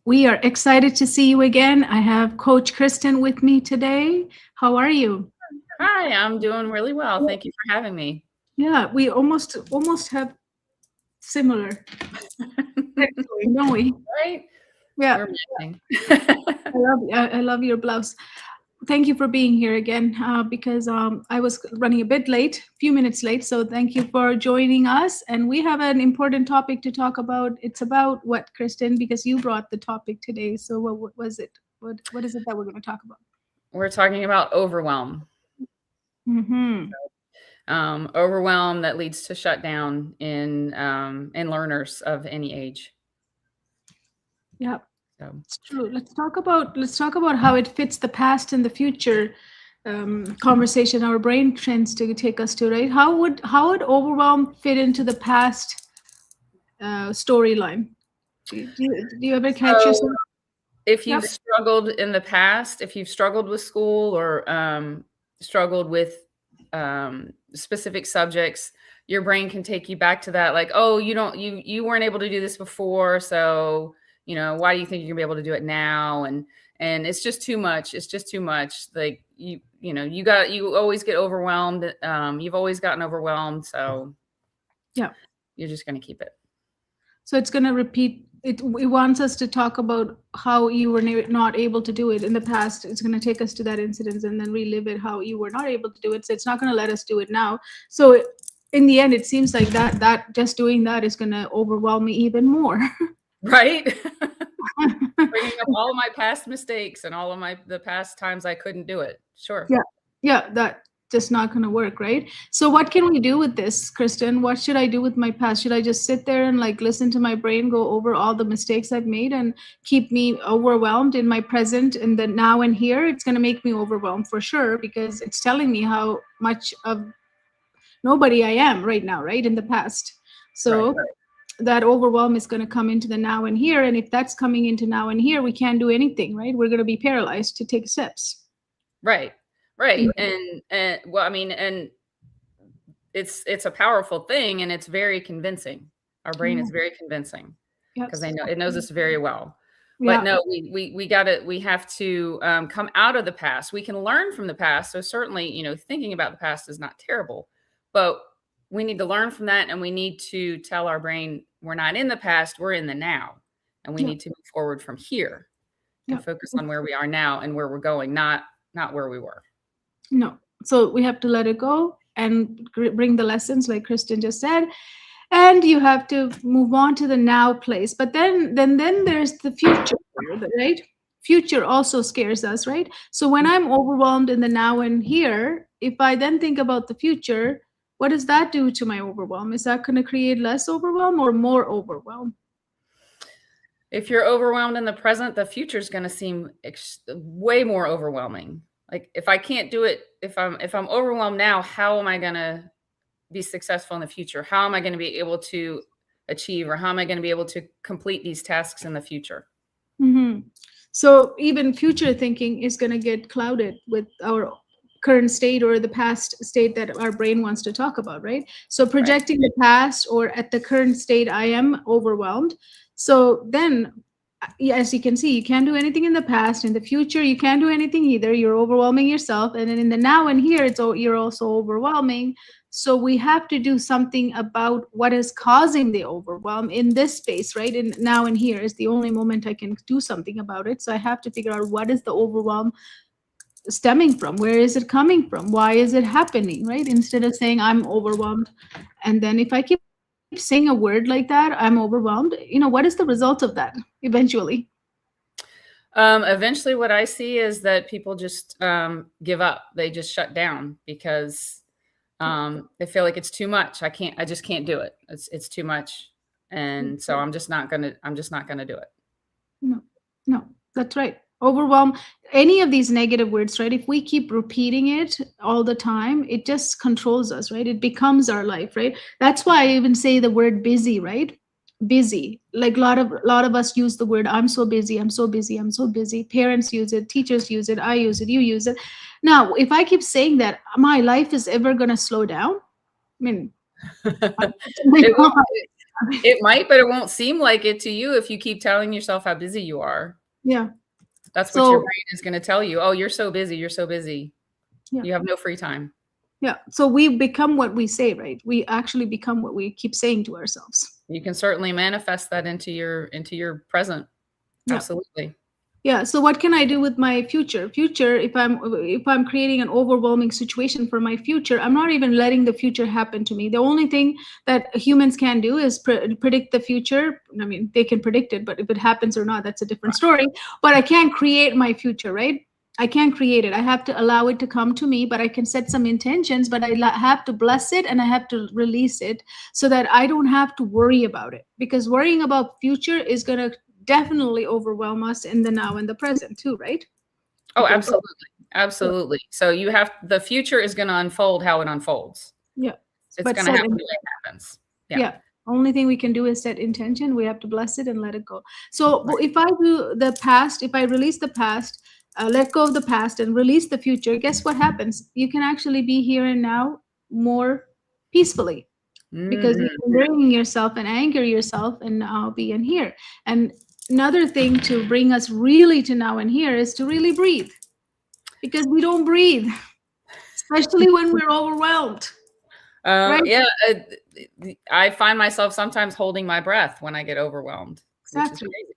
We are excited to see you again. I have Coach Kristen with me today. How are you? Hi, I'm doing really well. Thank you for having me. Yeah, we almost have similar texting, don't we? Right? Yeah, We're matching. I love your blouse. Thank you for being here again because I was running a bit late, a few minutes late. So thank you for joining us. And we have an important topic to talk about. It's about what, Kristen? Because you brought the topic today. So what was it? What is it that we're going to talk about? We're talking about overwhelm. Mm-hmm. Overwhelm that leads to shutdown in learners of any age. Yeah. So, It's true. Let's talk about how it fits the past and the future conversation our brain tends to take us to, right? How would overwhelm fit into the past storyline? Do you ever catch yourself? so if Yep. you've struggled in the past, if you've struggled with school or struggled with specific subjects, your brain can take you back to that. Like, oh, you weren't able to do this before, so why do you think you're gonna be able to do it now? And it's just too much. It's just too much. Like you always get overwhelmed. You've always gotten overwhelmed, so Yeah. you're just gonna keep it. So it's going to repeat. It wants us to talk about how you were not able to do it in the past. It's going to take us to that incident and then relive it how you were not able to do it. So it's not going to let us do it now. So in the end, it seems like that just doing that is going to overwhelm me even more. Right? Bringing up all of my past mistakes and all of the past times I couldn't do it. Sure. Yeah, yeah, that just not going to work, right? So what can we do with this, Kristen? What should I do with my past? Should I just sit there and like listen to my brain go over all the mistakes I've made and keep me overwhelmed in my present and the now and here? It's going to make me overwhelmed for sure because it's telling me how much of nobody I am right now, right? In the past. Right. So that overwhelm is going to come into the now and here. And if that's coming into now and here, we can't do anything, right? We're going to be paralyzed to take steps. Right. Right. And well, I mean, and it's a powerful thing and it's very convincing. Our brain is very convincing because Yes. it knows us very well. But Yeah. no, we have to come out of the past. We can learn from the past. So certainly, thinking about the past is not terrible, but we need to learn from that and we need to tell our brain we're not in the past, we're in the now. And we Yeah. need to move forward from here Yeah. and focus on where we are now and where we're going, not where we were. No. So we have to let it go and bring the lessons, like Kristen just said, and you have to move on to the now place. But then there's the future, right? Future also scares us, right? So when I'm overwhelmed in the now and here, if I then think about the future, what does that do to my overwhelm? Is that going to create less overwhelm or more overwhelm? If you're overwhelmed in the present, the future is going to seem way more overwhelming. Like if I can't do it, if I'm overwhelmed now, how am I going to be successful in the future? How am I going to be able to achieve, or how am I going to be able to complete these tasks in the future? Hmm. So even future thinking is going to get clouded with our current state or the past state that our brain wants to talk about, right? So Right. projecting the past or at the current state, I am overwhelmed. So then, as you can see, you can't do anything in the past. In the future, you can't do anything either. You're overwhelming yourself. And then in the now and here, you're also overwhelming. So we have to do something about what is causing the overwhelm in this space, right? And now and here is the only moment I can do something about it. So I have to figure out what is the overwhelm stemming from? Where is it coming from? Why is it happening, right? Instead of saying I'm overwhelmed. And then if I keep saying a word like that, I'm overwhelmed, what is the result of that eventually? Eventually, what I see is that people just give up. They just shut down because they feel like it's too much. I just can't do it. It's too much, and so I'm just not gonna do it. No, no, that's right. Overwhelm, any of these negative words, right? If we keep repeating it all the time, it just controls us, right? It becomes our life, right? That's why I even say the word busy, right? Busy. Like a lot of us use the word I'm so busy, I'm so busy, I'm so busy. Parents use it, teachers use it, I use it, you use it. Now, if I keep saying that, my life is ever gonna slow down? I mean, It won't. It might, but it won't seem like it to you if you keep telling yourself how busy you are. Yeah. That's what your So brain is going to tell you. Oh, you're so busy. You're so busy. yeah. You have no free time. Yeah. So we become what we say, right? We actually become what we keep saying to ourselves. You can certainly manifest that into your present. Yeah. Absolutely. Yeah. So what can I do with my future? Future, if I'm creating an overwhelming situation for my future, I'm not even letting the future happen to me. The only thing that humans can do is predict the future. I mean, they can predict it, but if it happens or not, that's a different story. But I can't create my future, right? I can't create it. I have to allow it to come to me, but I can set some intentions, but I have to bless it and I have to release it so that I don't have to worry about it, because worrying about future is going to definitely overwhelm us in the now and the present too, right? Oh, Because absolutely. Absolutely. So the future is going to unfold how it unfolds. yeah, It's going to happen the way it happens. Yeah. Only thing we can do is set intention. We have to bless it and let it go. So Right. if I do the past, if I release the past, let go of the past and release the future, guess what happens? You can actually be here and now more peacefully, because you can bring yourself and anchor yourself and now be in here. And another thing to bring us really to now and here is to really breathe, because we don't breathe, especially when we're overwhelmed. Right? Yeah, I find myself sometimes holding my breath when I get overwhelmed, which is Exactly. crazy.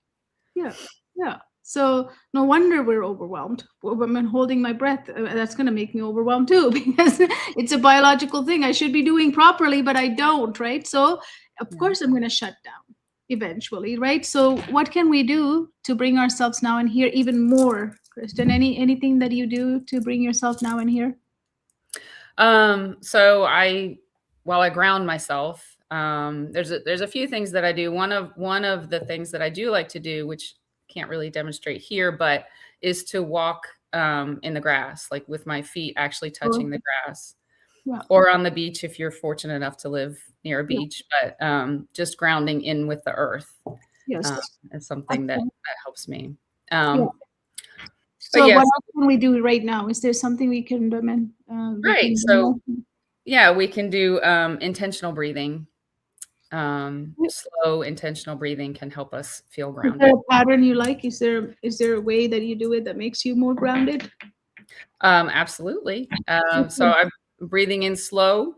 Yeah. Yeah. So no wonder we're overwhelmed. When I'm holding my breath, that's going to make me overwhelmed too, because it's a biological thing I should be doing properly, but I don't, right? So of Yeah. course I'm going to shut down eventually, right? So what can we do to bring ourselves now and here even more, Kristen? Anything that you do to bring yourself now and here? So while I ground myself, there's a few things that I do. One of the things that I do like to do, which can't really demonstrate here, but is to walk in the grass, like with my feet actually touching the grass, Yeah. or on the beach if you're fortunate enough to live near a Yeah. beach. But just grounding in with the earth Yes. is something that helps me. Yeah. But So what yes, else can we do right now? Is there something we can do? right. So yeah, we can do intentional breathing. Slow intentional breathing can help us feel Is there grounded. a pattern you like? Is there a way that you do it that makes you more grounded? Absolutely. So I'm breathing in slow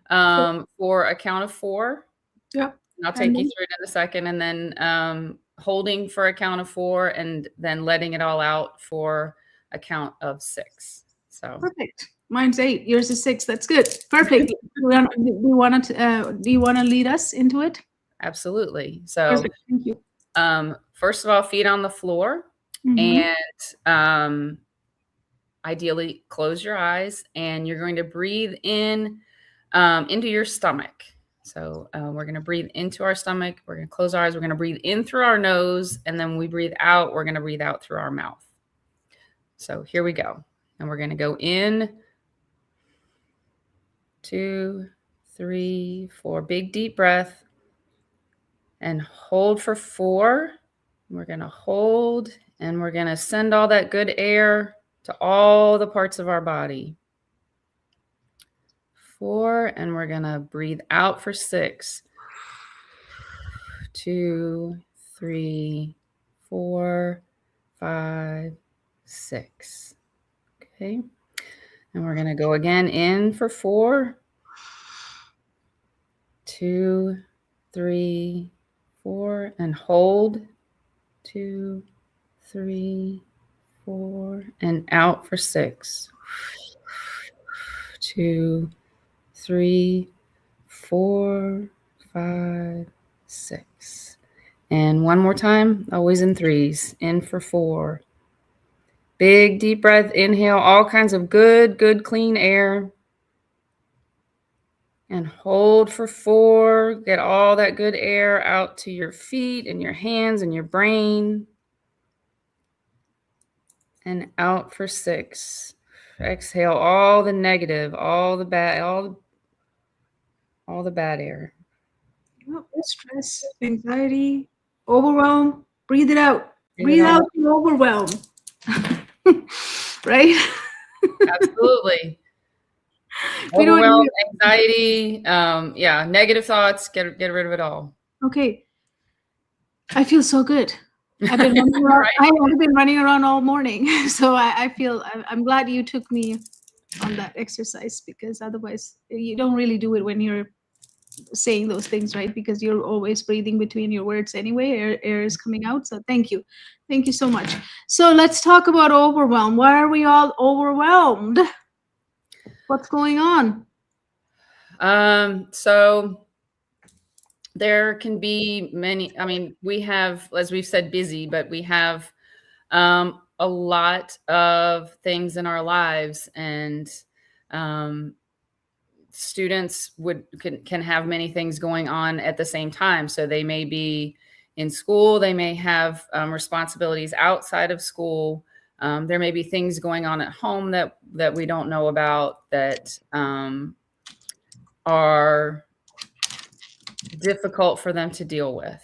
for a count of 4. Yeah. And I'll And take you then through it in a second, and then holding for a count of 4, and then letting it all out for a count of 6. So perfect. Mine's 8. Yours is 6. That's good. Perfect. Do you want to lead us into it? absolutely. So Perfect. Thank you. first of all, feet on the floor, Mm-hmm. and ideally close your eyes, and you're going to breathe in into your stomach. So we're going to breathe into our stomach. We're going to close our eyes. We're going to breathe in through our nose. And then when we breathe out, we're going to breathe out through our mouth. So here we go. And we're going to go in 2, 3, 4. Big deep breath. And hold for 4. We're going to hold, and we're going to send all that good air to all the parts of our body. 4, and we're going to breathe out for 6. 2, 3, 4, 5, 6. Okay. And we're going to go again in for 4. 2, 3, 4, and hold. 2, 3, 4, and out for 6. 2, 3, 4, 5, 6. And one more time, always in 3s. In for 4. Big deep breath. Inhale all kinds of good, clean air. And hold for 4. Get all that good air out to your feet and your hands and your brain. And out for 6. Exhale all the negative, all the bad, all the bad air. Stress, anxiety, overwhelm. Breathe it out. Breathe it Breathe all out the overwhelm. Right? Absolutely. We don't Overwhelm, need. anxiety, yeah, negative thoughts, get rid of it all. Okay, I feel so good. I've been running around. Right? I have been running around all morning, so I feel I'm glad you took me on that exercise, because otherwise you don't really do it when you're saying those things, right? Because you're always breathing between your words anyway. Air is coming out. So thank you so much. So let's talk about overwhelm. Why are we all overwhelmed? What's going on? So there can be many, I mean, we have, as we've said, busy, but we have a lot of things in our lives, and um, students can have many things going on at the same time. So they may be in school, they may have responsibilities outside of school. There may be things going on at home that we don't know about, that are difficult for them to deal with.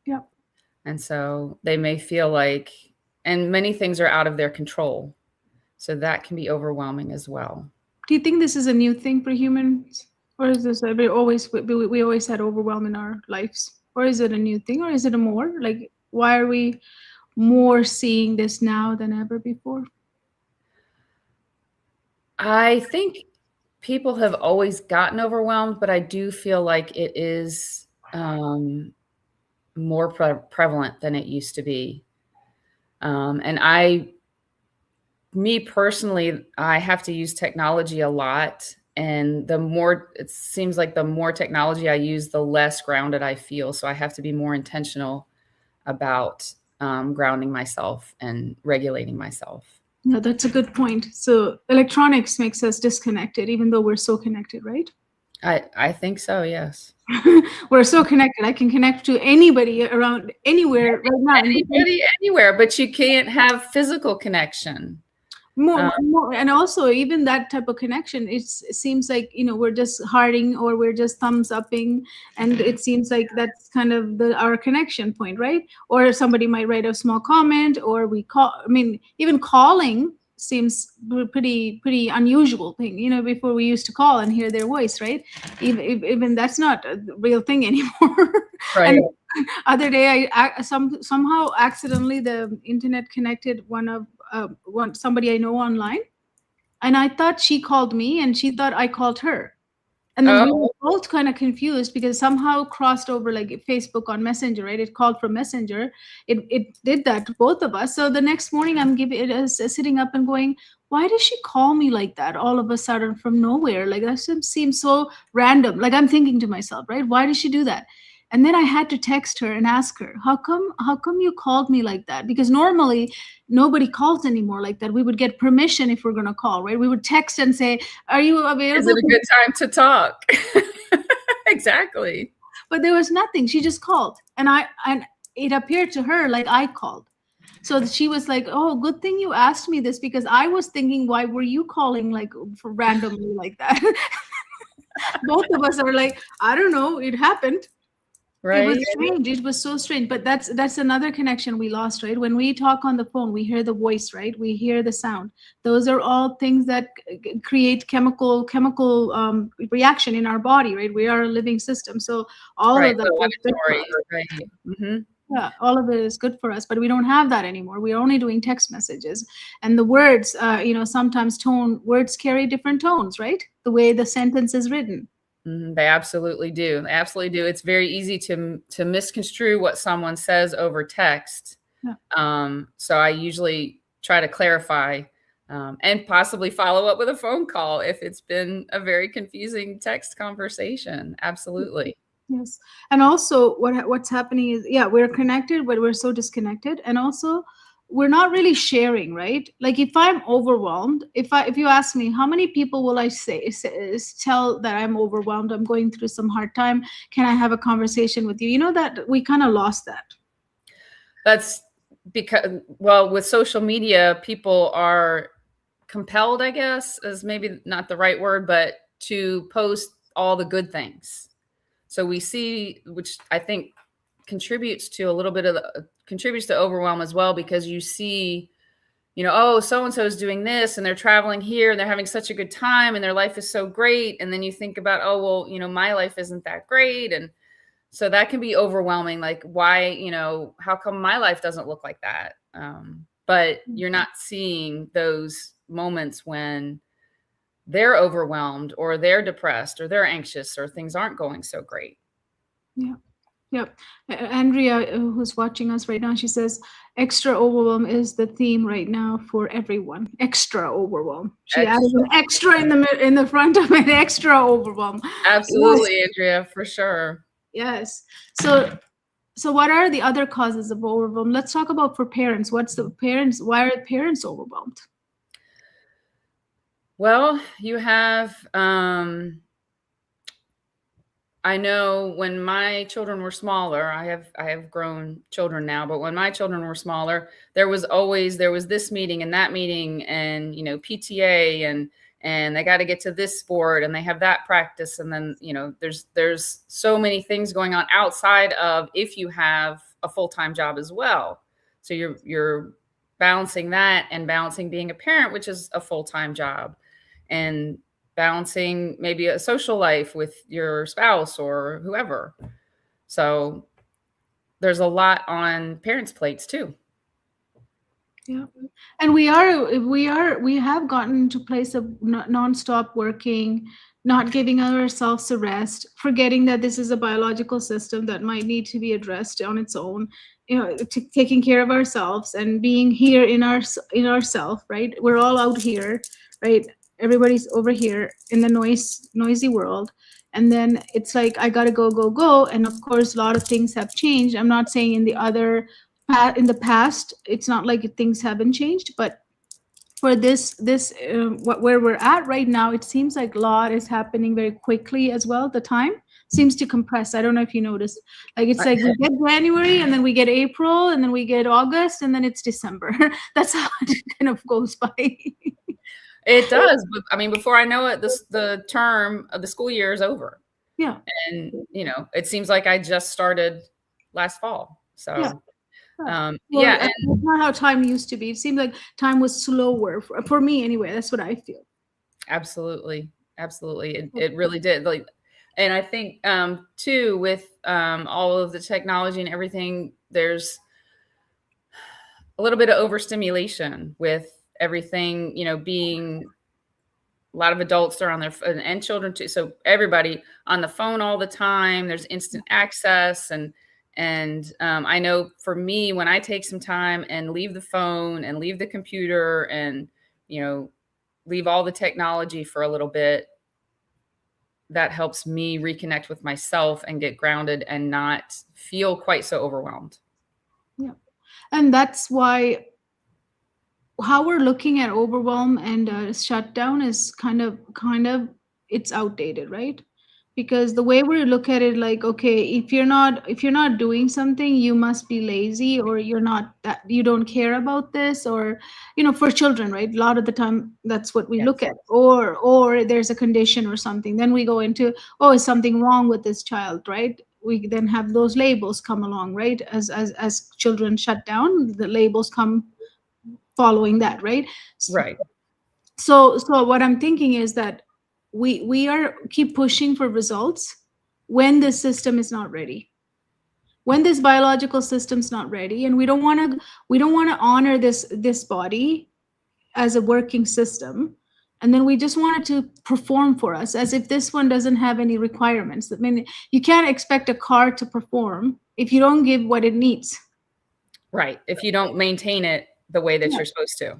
Yeah. And so they may feel like, and many things are out of their control. So that can be overwhelming as well. Do you think this is a new thing for humans, or is this we always had overwhelm in our lives, or is it a new thing, or is it a more like, why are we more seeing this now than ever before? I think people have always gotten overwhelmed, but I do feel like it is more prevalent than it used to be. And me personally, I have to use technology a lot. And the more, it seems like the more technology I use, the less grounded I feel. So I have to be more intentional about grounding myself and regulating myself. No, that's a good point. So electronics makes us disconnected, even though we're so connected, right? I think so, yes. We're so connected. I can connect to anybody around anywhere right now. Anybody, anywhere, but you can't have physical connection. More, and also even that type of connection, it seems like, we're just hearting, or we're just thumbs upping, and it seems like that's kind of our connection point, right? Or somebody might write a small comment, or we call. I mean, even calling seems pretty unusual thing. Before we used to call and hear their voice, right? Even that's not a real thing anymore. Right. And other day, somehow accidentally the internet connected somebody I know online, and I thought she called me, and she thought I called her. And then we were Oh, both kind of confused, because somehow crossed over like Facebook on Messenger, right? It called from Messenger. It did that to both of us. So the next morning, I'm sitting up and going, why does she call me like that all of a sudden from nowhere? Like, that seems so random. Like, I'm thinking to myself, right? Why does she do that? And then I had to text her and ask her, how come you called me like that? Because normally nobody calls anymore like that. We would get permission if we're going to call, right? We would text and say, are you is available? it a good time to talk? Exactly. But there was nothing. She just called, and it appeared to her like I called. So she was like, oh, good thing you asked me this, because I was thinking, why were you calling like for randomly like that? Both of us are like, I don't know, it happened. It was Right. strange. It was so strange. But that's another connection we lost, right? When we talk on the phone, we hear the voice, right? We hear the sound. Those are all things that create chemical reaction in our body, right? We are a living system, so all Right. of that The is good for laboratory. us. Right. Hmm. Yeah, all of it is good for us, but we don't have that anymore. We're only doing text messages, and the words, sometimes words carry different tones, right? The way the sentence is written. They absolutely do. They absolutely do. It's very easy to misconstrue what someone says over text. Yeah. So I usually try to clarify, and possibly follow up with a phone call if it's been a very confusing text conversation. Absolutely. Yes. And also what's happening is, yeah, we're connected, but we're so disconnected. And also we're not really sharing, right? Like, if I'm overwhelmed, if you ask me, how many people will I tell that I'm overwhelmed, I'm going through some hard time, can I have a conversation with you? That we kind of lost that. That's because, well, with social media, people are compelled, I guess, is maybe not the right word, but to post all the good things. So we see, which I think contributes to a little bit of contributes to overwhelm as well, because you see oh, so-and-so is doing this and they're traveling here and they're having such a good time and their life is so great. And then you think about, oh, well, my life isn't that great. And so that can be overwhelming. Like, why, how come my life doesn't look like that? But you're not seeing those moments when they're overwhelmed or they're depressed or they're anxious or things aren't going so great. Yeah. Yep. Andrea, who's watching us right now, she says, extra overwhelm is the theme right now for everyone. Extra overwhelm. She added an extra in the front of it, extra overwhelm. Absolutely, yes. Andrea, for sure. Yes. So what are the other causes of overwhelm? Let's talk about for parents. Why are parents overwhelmed? Well, you have, I know when my children were smaller, I have grown children now, but when my children were smaller, there was this meeting and that meeting and, PTA and they got to get to this sport and they have that practice. And then, there's so many things going on outside of if you have a full-time job as well. So you're balancing that and balancing being a parent, which is a full-time job, and balancing maybe a social life with your spouse or whoever. So there's a lot on parents' plates too. Yeah. And we have gotten to a place of nonstop working, not giving ourselves a rest, forgetting that this is a biological system that might need to be addressed on its own, taking care of ourselves and being here in ourself, right? We're all out here, right? Everybody's over here in the noisy world. And then it's like, I gotta go. And of course, a lot of things have changed. I'm not saying in the past, it's not like things haven't changed, but for where we're at right now, it seems like a lot is happening very quickly as well. The time seems to compress. I don't know if you noticed, like it's like we get January and then we get April and then we get August and then it's December. That's how it kind of goes by. It does. But I mean, before I know it, the term of the school year is over. Yeah. And, it seems like I just started last fall. So, yeah. And that's not how time used to be. It seemed like time was slower for me anyway. That's what I feel. Absolutely. It really did. Like, and I think, too, with all of the technology and everything, there's a little bit of overstimulation with everything, being a lot of adults are on their phone and children too. So everybody on the phone all the time, there's instant access. And I know for me, when I take some time and leave the phone and leave the computer and, leave all the technology for a little bit, that helps me reconnect with myself and get grounded and not feel quite so overwhelmed. Yeah. And that's why how we're looking at overwhelm and shutdown is kind of it's outdated, right? Because the way we look at it, like, okay, if you're not doing something, you must be lazy, or you don't care about this, or for children, right? A lot of the time that's what we look at, or there's a condition or something, then we go into, oh, is something wrong with this child, right? We then have those labels come along, right? As children shut down, the labels come following that, right? Right. So what I'm thinking is that we are keep pushing for results when the system is not ready, when this biological system's not ready, and we don't want to honor this body as a working system, and then we just want it to perform for us as if this one doesn't have any requirements. I mean, you can't expect a car to perform if you don't give what it needs. Right. If you don't maintain it the way that you're supposed to.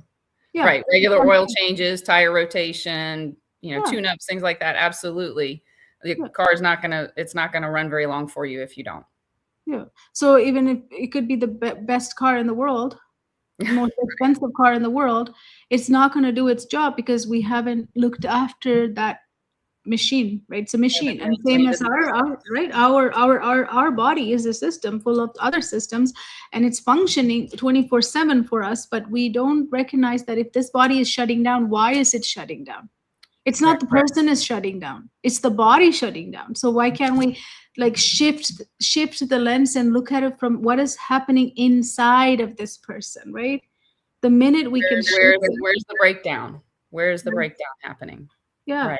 Yeah. Right. Regular oil changes, tire rotation, tune-ups, things like that. Absolutely. The car is not going to run very long for you if you don't. Yeah. So even if it could be the best car in the world, the most expensive car in the world, it's not going to do its job because we haven't looked after that machine, right? It's a machine. And same as our body is a system full of other systems, and it's functioning 24/7 for us, but we don't recognize that if this body is shutting down, why is it shutting down? It's not the person is shutting down, it's the body shutting down. So why can't we like shift the lens and look at it from what is happening inside of this person, right? The minute we can shift it, Where's the breakdown? Where's the breakdown happening? yeah, Right.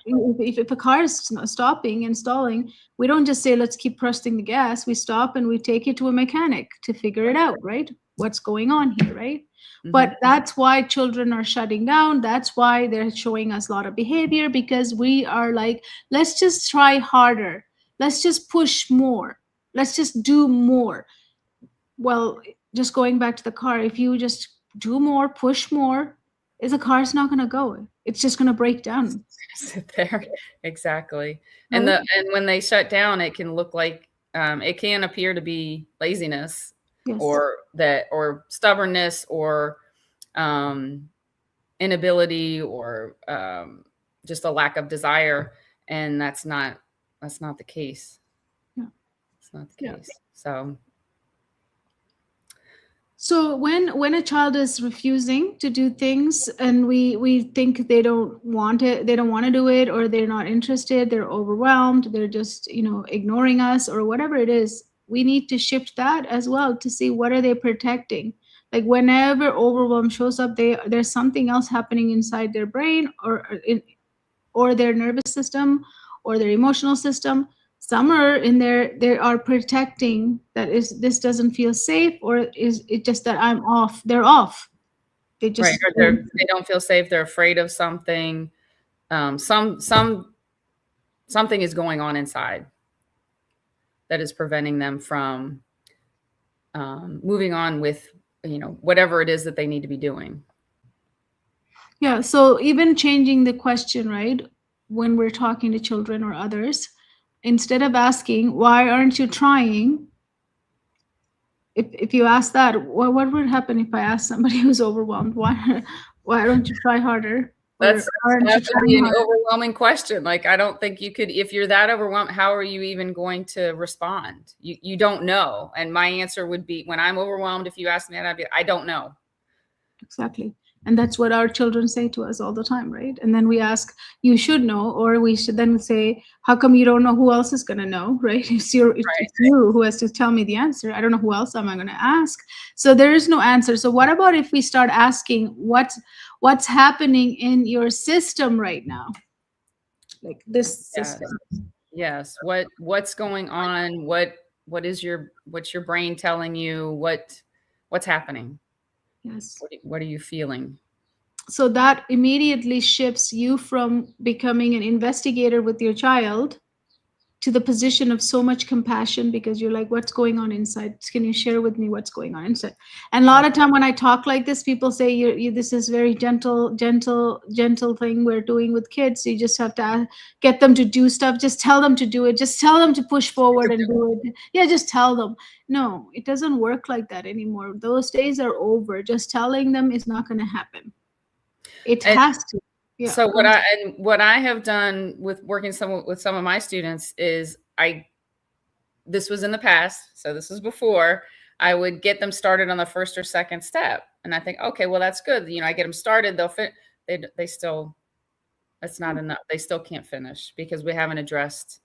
if a car is stopping and stalling, we don't just say, let's keep pressing the gas. We stop and we take it to a mechanic to figure it out, right? What's going on here, right? But that's why children are shutting down. That's why they're showing us a lot of behavior, because we are like, let's just try harder. Let's just push more. Let's just do more. Well, just going back to the car, if you just do more, push more, is the car's not going to go. It's just going to break down. Sit there. Exactly. And Right? when they shut down, it can look like it can appear to be laziness Yes. or stubbornness or um, inability or just a lack of desire, and that's not the case. Yeah. It's not the Yeah. case. So when a child is refusing to do things and we think they don't want it, they don't want to do it, or they're not interested, they're overwhelmed, they're just, ignoring us or whatever it is, we need to shift that as well to see what are they protecting. Like whenever overwhelm shows up, there's something else happening inside their brain or their nervous system or their emotional system. Some are in there, they are protecting that is this doesn't feel safe, or is it just that I'm off, they're off, they right, just or they don't feel safe. They're afraid of something. Something is going on inside that is preventing them from moving on with whatever it is that they need to be doing. Yeah, so even changing the question, right, when we're talking to children or others, instead of asking why aren't you trying, if you ask that, what would happen if I ask somebody who's overwhelmed, why don't you try harder? Or That's aren't you that would be trying an harder? overwhelming question. Like, I don't think you could, if you're that overwhelmed, how are you even going to respond? You don't know. And my answer would be, when I'm overwhelmed, if you ask me that, I'd be, I don't know. Exactly. And that's what our children say to us all the time, right? And then we ask, you should know, or we should then say, how come you don't know? Who else is going to know, right? It's Right. you who has to tell me the answer. I don't know who else am I going to ask. So there is no answer. So what about if we start asking what's happening in your system right now? Like this Yes. system. Yes. What's going on? What's your brain telling you? What's happening? Yes. What are you feeling? So that immediately shifts you from becoming an investigator with your child to the position of so much compassion, because you're like, what's going on inside? Can you share with me what's going on inside? And a lot Right. of time when I talk like this, people say, this is very gentle thing we're doing with kids. You just have to get them to do stuff. Just tell them to do it. Just tell them to push forward and do it. Yeah, just tell them. No, it doesn't work like that anymore. Those days are over. Just telling them is not going to happen. It And has to. Yeah. so what I have done with working with some of my students is this was in the past, so this is before, I would get them started on the first or second step. And I think, okay, well, that's good. I get them started, they still, that's not enough. They still can't finish because we haven't addressed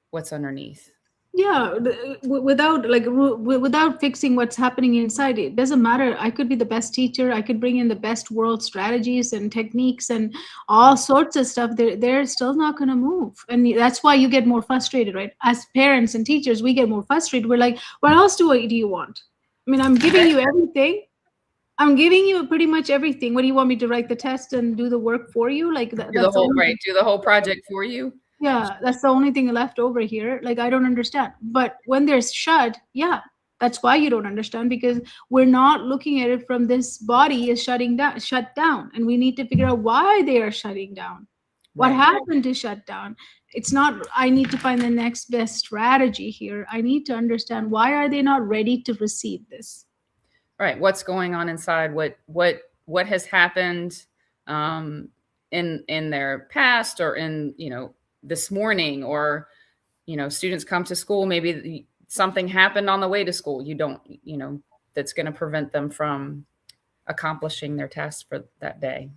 what's underneath. Yeah, without fixing what's happening inside, it doesn't matter. I could be the best teacher, I could bring in the best world strategies and techniques and all sorts of stuff, they're still not going to move. And that's why you get more frustrated, right? As parents and teachers, we get more frustrated. We're like, what else do you want? I mean, I'm giving you everything. I'm giving you pretty much everything. What do you want me to write the test and do the work for you? Like that's the only Do the whole project for you. yeah, that's the only thing left over here. Like, I don't understand. But when there's shut, yeah, that's why you don't understand, because we're not looking at it from this body is shut down. And we need to figure out why they are shutting down. What Right. happened to shut down? It's not, I need to find the next best strategy here. I need to understand, why are they not ready to receive this? Right. What's going on inside? What has happened in their past, or in this morning, or students come to school, maybe something happened on the way to school, that's going to prevent them from accomplishing their tasks for that day.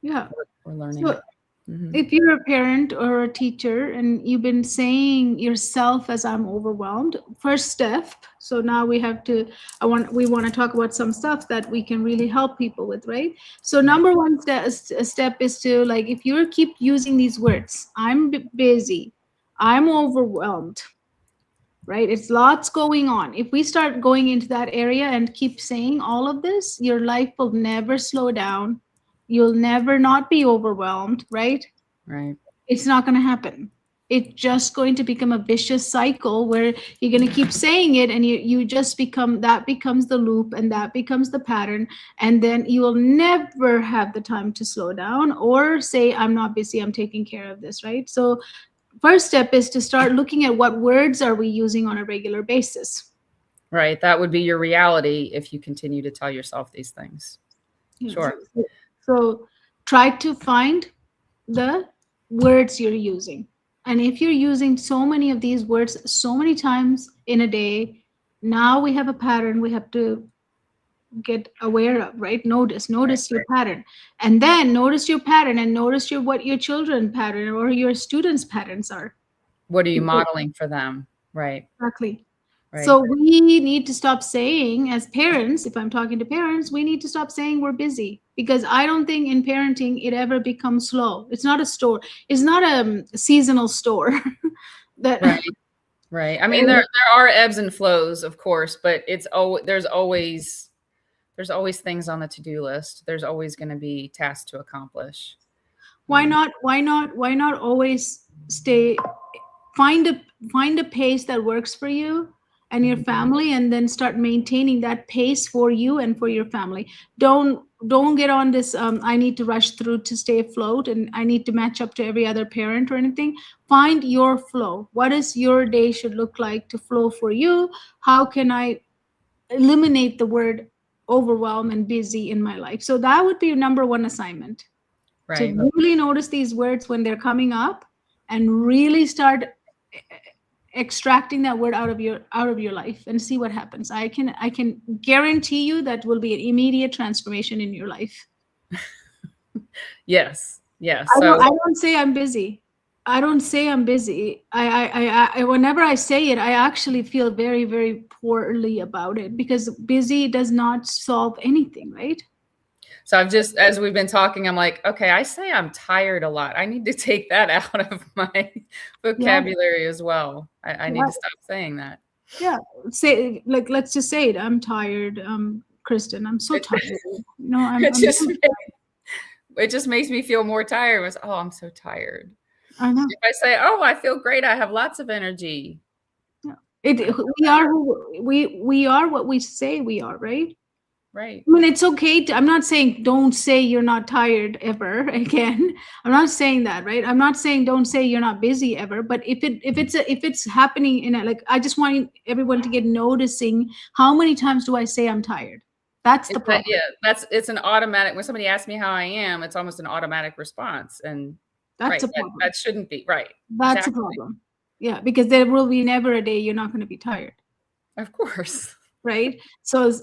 Yeah. We're learning. So Mhm. If you're a parent or a teacher and you've been saying yourself as I'm overwhelmed, first step. So now we want to talk about some stuff that we can really help people with, right? So Right. number one step is to, like, if you keep using these words, I'm busy, I'm overwhelmed, right? It's lots going on. If we start going into that area and keep saying all of this, your life will never slow down. You'll never not be overwhelmed, right? Right. It's not going to happen. It's just going to become a vicious cycle where you're going to keep saying it, and you just become, that becomes the loop, and that becomes the pattern. And then you will never have the time to slow down or say, I'm not busy, I'm taking care of this, right? So first step is to start looking at what words are we using on a regular basis. Right. That would be your reality if you continue to tell yourself these things. Yes. Sure. So try to find the words you're using. And if you're using so many of these words so many times in a day, now we have a pattern we have to get aware of, right? Right. Notice your pattern. And then notice your pattern and notice what your children pattern or your students patterns are. What are you Because modeling for them? Right. exactly. Right. So we need to stop saying, as parents, if I'm talking to parents, we need to stop saying we're busy, because I don't think in parenting it ever becomes slow. It's not a store. It's not a seasonal store. that Right. Right. I mean, there are ebbs and flows, of course, but there's always things on the to-do list. There's always going to be tasks to accomplish. why not? Why not always stay? Find a find a pace that works for you and your Mhm. family, and then start maintaining that pace for you and for your family. Don't get on this, I need to rush through to stay afloat and I need to match up to every other parent or anything. Find your flow. What is your day should look like to flow for you? How can I eliminate the word overwhelm and busy in my life? So that would be your number one assignment, to Right. really notice these words when they're coming up and really start extracting that word out of your life and see what happens. I can guarantee you that will be an immediate transformation in your life. Yes. Yes. I don't, So I don't say I'm busy. I don't say I'm busy. Whenever I say it, I actually feel very, very poorly about it, because busy does not solve anything, right? I've just, as we've been talking, I'm like, okay, I say I'm tired a lot. I need to take that out of my Yeah, vocabulary as well. I need yeah, to stop saying that. yeah. Say, like, let's just say it. I'm tired, Kristen. I'm so It, tired. it I'm just really it just makes me feel more tired. It was, oh, I'm so tired. I know. If I say, oh, I feel great, I have lots of energy. Yeah. I It feel we are better. who we are what we say we are, right? Right. I mean, it's okay to, I'm not saying don't say you're not tired ever again. I'm not saying that, right? I'm not saying don't say you're not busy ever. But if it's happening in a, like, I just want everyone to get noticing, how many times do I say I'm tired? That's the It's that, problem. yeah, it's an automatic, when somebody asks me how I am, it's almost an automatic response. And That's right, a problem. that shouldn't be right. That's a Exactly. problem. Yeah, because there will be never a day you're not going to be tired. Of course. Right? So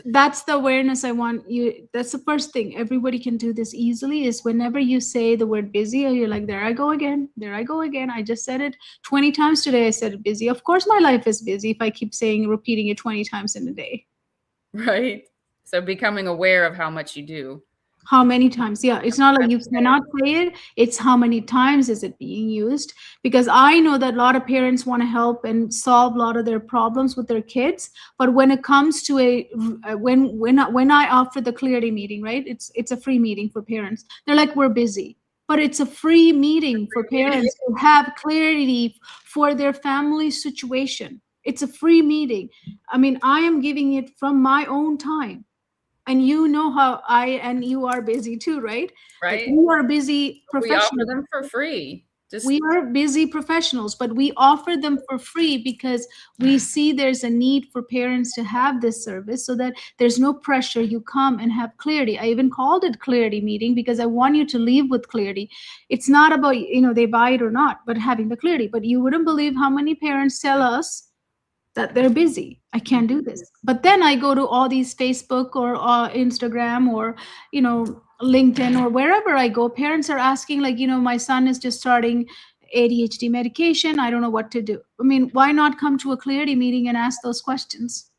that's the awareness I want you. That's the first thing. Everybody can do this easily, is whenever you say the word busy, or you're like, there I go again, there I go again. I just said it 20 times today. I said it busy. Of course, my life is busy if I keep saying, repeating it 20 times in a day. Right. So becoming aware of how much you do. How many times? Yeah, it's not like That's you cannot say it, it's how many times is it being used. Because I know that a lot of parents want to help and solve a lot of their problems with their kids, but when it comes to when I offer the clarity meeting, right, it's a free meeting for parents, they're like, we're busy. But it's a free meeting for meeting. parents to have clarity for their family situation. It's a free meeting. I mean, I am giving it from my own time, and you know how I and you are busy too, right? Like, Right? we are busy We offer professionals. them for free. Just We are busy professionals, but we offer them for free because we see there's a need for parents to have this service, so that there's no pressure. You come and have clarity. I even called it clarity meeting because I want you to leave with clarity. It's not about, they buy it or not, but having the clarity. But you wouldn't believe how many parents tell us, that they're busy. I can't do this. But then I go to all these Facebook or Instagram or, LinkedIn or wherever I go. Parents are asking, like, my son is just starting ADHD medication. I don't know what to do. I mean, why not come to a clarity meeting and ask those questions?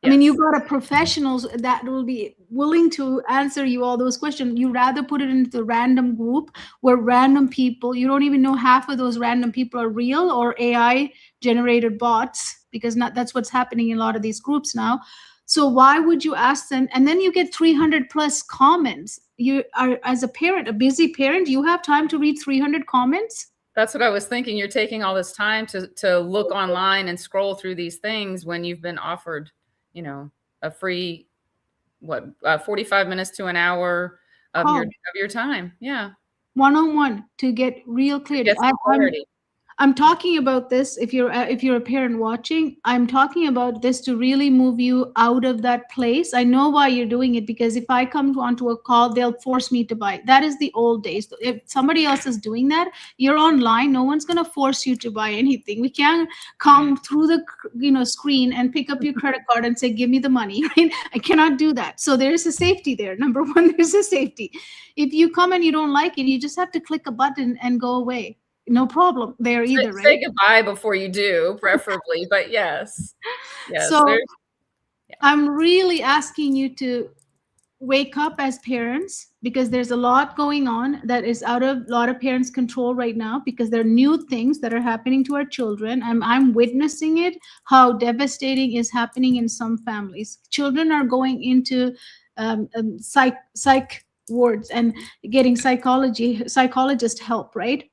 I mean, Yes. you got a professionals that will be willing to answer you all those questions. You rather put it into the random group where random people, you don't even know half of those random people are real or AI generated bots, because not that's what's happening in a lot of these groups now. So why would you ask them? And then you get 300 plus comments. You are, as a parent, a busy parent, you have time to read 300 comments? That's what I was thinking. You're taking all this time to look online and scroll through these things when you've been offered, a free 45 minutes to an hour of Call your time. Yeah. one-on-one to get real To clarity. get some clarity. I'm talking about this if you're a parent watching. I'm talking about this to really move you out of that place. I know why you're doing it, because if I come onto a call, they'll force me to buy. That is the old days. If somebody else is doing that, you're online. No one's gonna force you to buy anything. We can't come through the screen and pick up your credit card and say, "Give me the money." Right? I cannot do that. So there is a safety there. Number one, there's a safety. If you come and you don't like it, you just have to click a button and go away. No problem there either, right? Say goodbye before you do, preferably. But yes. Yes. So There's I'm really asking you to wake up as parents, because there's a lot going on that is out of a lot of parents' control right now, because there are new things that are happening to our children. I'm witnessing it, how devastating is happening in some families. Children are going into psych wards and getting psychologist help, right?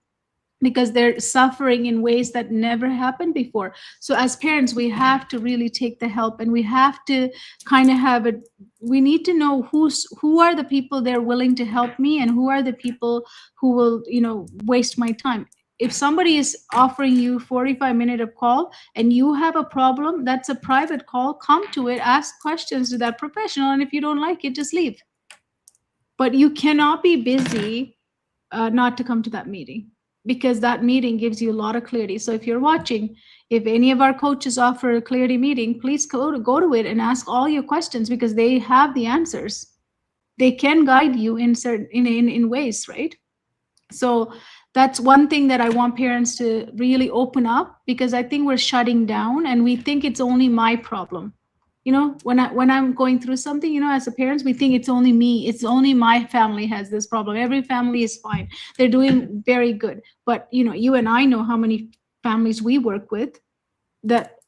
Because they're suffering in ways that never happened before. So as parents, we have to really take the help, and we have to kind of have it. We need to know who are the people they're willing to help me, and who are the people who will waste my time. If somebody is offering you 45-minute of call and you have a problem, that's a private call. Come to it, ask questions to that professional, and if you don't like it, just leave. But you cannot be busy not to come to that meeting, because that meeting gives you a lot of clarity. So if you're watching, if any of our coaches offer a clarity meeting, please go to it and ask all your questions, because they have the answers. They can guide you in certain in ways, right? So that's one thing that I want parents to really open up, because I think we're shutting down and we think it's only my problem. When I'm going through something, as a parents, we think it's only me, it's only my family has this problem. Every family is fine, they're doing very good. But you and I know how many families we work with, that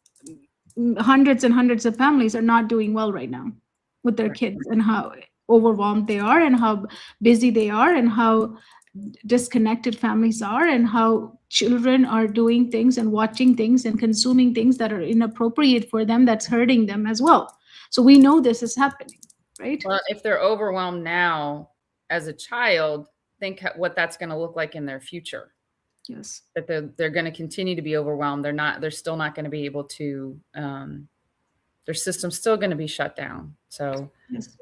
hundreds and hundreds of families are not doing well right now with their kids, and how overwhelmed they are, and how busy they are, and how disconnected families are, and how children are doing things and watching things and consuming things that are inappropriate for them, that's hurting them as well. So we know this is happening, right? Well, if they're overwhelmed now as a child, think what that's going to look like in their future. Yes. That they're going to continue to be overwhelmed. They're still not going to be able to, their system's still going to be shut down. So Yes.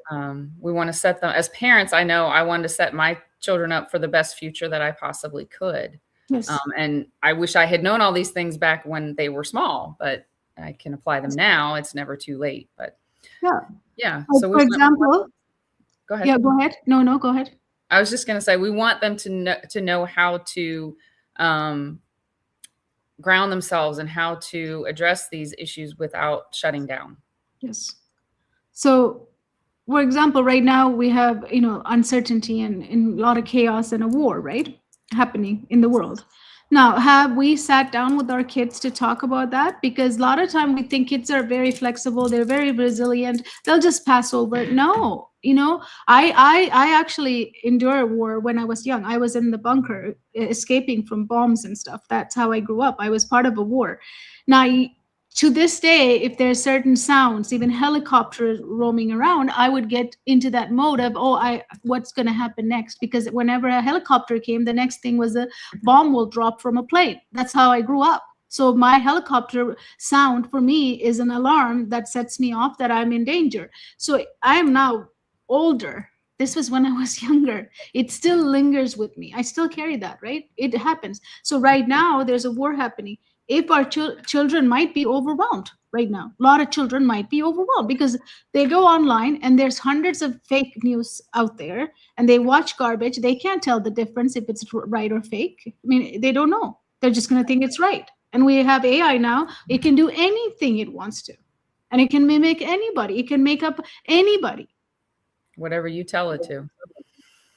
We want to set them, as parents, I know I wanted to set my children up for the best future that I possibly could. Yes. And I wish I had known all these things back when they were small, but I can apply them now. It's never too late. But yeah. So for example, go ahead. Yeah, go ahead. No, go ahead. I was just going to say, we want them to know how to ground themselves and how to address these issues without shutting down. Yes. So, for example, right now we have, uncertainty and a lot of chaos and a war, right, happening in the world. Now, have we sat down with our kids to talk about that? Because a lot of time we think kids are very flexible, they're very resilient, they'll just pass over. No, I actually endured war when I was young. I was in the bunker escaping from bombs and stuff. That's how I grew up. I was part of a war. Now, to this day, if there's certain sounds, even helicopters roaming around, I would get into that mode of, what's going to happen next? Because whenever a helicopter came, the next thing was a bomb will drop from a plane. That's how I grew up. So my helicopter sound for me is an alarm that sets me off that I'm in danger. So I am now older. This was when I was younger. It still lingers with me. I still carry that, right? It happens. So right now there's a war happening. if our children might be overwhelmed right now. A lot of children might be overwhelmed because they go online and there's hundreds of fake news out there, and they watch garbage. They can't tell the difference if it's right or fake. I mean, they don't know. They're just going to think it's right. And we have AI now. It can do anything it wants to, and it can mimic anybody. It can make up anybody. Whatever you tell it to.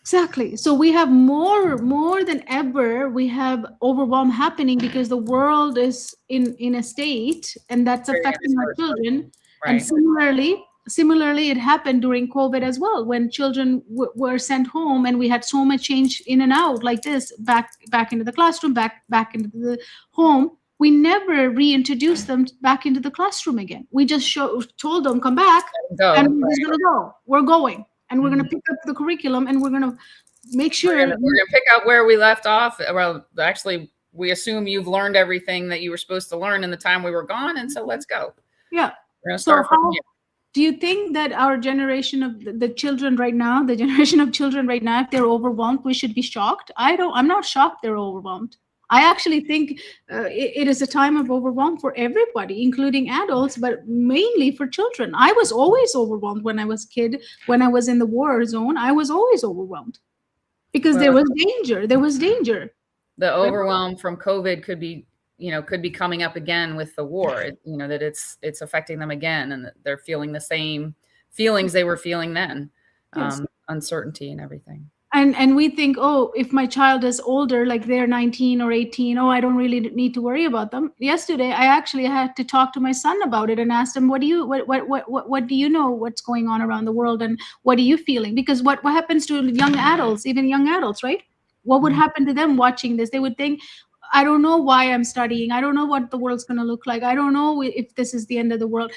Exactly. So we have more than ever. We have overwhelm happening because the world is in a state, and that's Very affecting our uncertain. children. And Right. similarly, it happened during COVID as well, when children were sent home, and we had so much change in and out like this, back into the classroom, back into the home. We never reintroduced them back into the classroom again. We just told them, come back, Go. and we're just gonna go. We're going, and we're Mhm. going to pick up the curriculum, and we're going to make sure We're gonna pick up where we left off. Well, actually, we assume you've learned everything that you were supposed to learn in the time we were gone, and so let's go. yeah. We're gonna So start from how here. do you think that our generation of the children right now, the generation of children right now, if they're overwhelmed, we should be shocked? I'm not shocked they're overwhelmed. I actually think it is a time of overwhelm for everybody, including adults, but mainly for children. I was always overwhelmed when I was a kid. When I was in the war zone, I was always overwhelmed because there Well, was danger. There was danger. the Right? overwhelm from COVID could be, could be coming up again with the war. That it's affecting them again, and that they're feeling the same feelings they were feeling then, Yes. uncertainty and everything. And we think, oh, if my child is older, like they're 19 or 18, oh, I don't really need to worry about them. Yesterday I actually had to talk to my son about it and asked him, what do you know what's going on around the world, and what are you feeling? Because what happens to young adults, even young adults, right? What would Mhm. happen to them watching this? They would think, I don't know why I'm studying. I don't know what the world's going to look like. I don't know if this is the end of the world.